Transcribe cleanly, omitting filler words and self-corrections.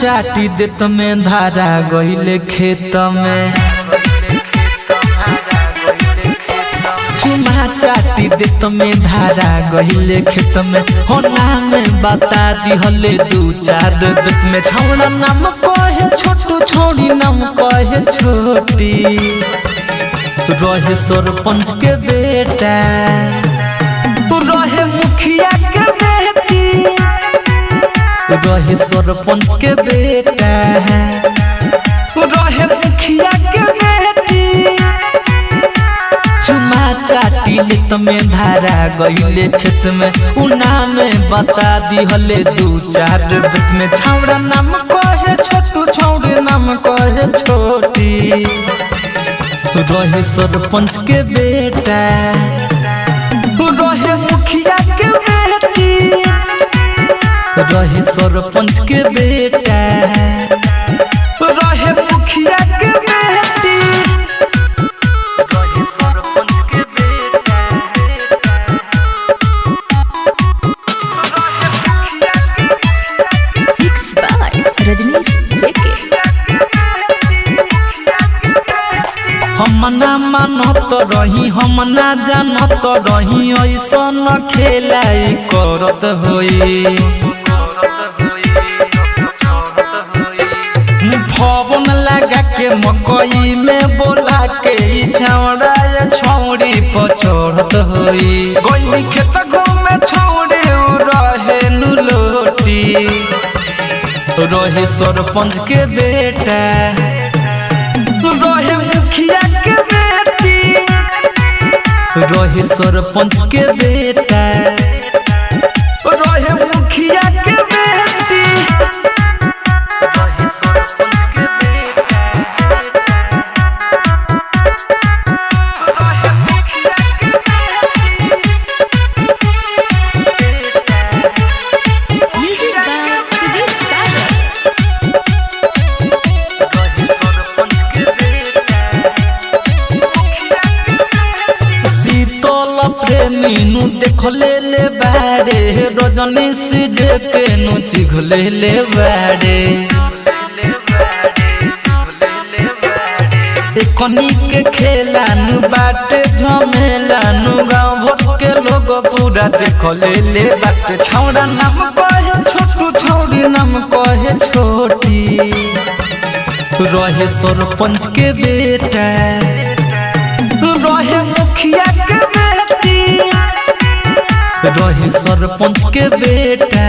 चाटी देत में धारा गइले खेत में चुमा चाटी देत में धारा गइले खेत में होना में बता दिहले दू चार बेत में छौड़ा नाम कहे छोटू छौड़ी नाम कहे छोटी रहे सरपंच के बेटा रहे मुखिया के बेटी रहे सरपंच के बेटा रहे मुखिया के बेटी चुमा चाटी लेत में धारा गइले खेत में उना में बता दिहले दू चार बेत में छौड़ा नाम कहे छोटू छौड़ी नाम कहे छोटी रहे सरपंच के बेटा रहे मुखिया के बेटी रहे सरपंच के बेटा रहे मुखिया के बेटी रहे सरपंच के बेटा मिक्स बाय रजनीश जेके। हम ना मानत रही हम ना जानत रही ऐसन खेलाई करत होई भवन लगा के मकई में बोला के छौड़ा छौड़ी पर चढ़त होई गई खेत घूमे छौड़ी रहे नुलोटी रहे सरपंच के बेटा रहे मुखिया के बेटी रहे सरपंच के बेटा रहे मुखिया के बेटी रहे सरपंच के बेटा रहे मुखिया के म्यूजिक बाय सुदीप सागर। प्रेमीनु देख ले बारे रजनी सीधे के नु चिघ ले बारे कनी के खेला नु बाटे झमेला नु गाँव भर के लोग पूरा देख ले बाटे छौड़ा नाम कहे छोटू छौड़ी नाम कहे छोटी रहे सरपंच के बेटा रहे मुखिया के बेटी रहे सरपंच के बेटा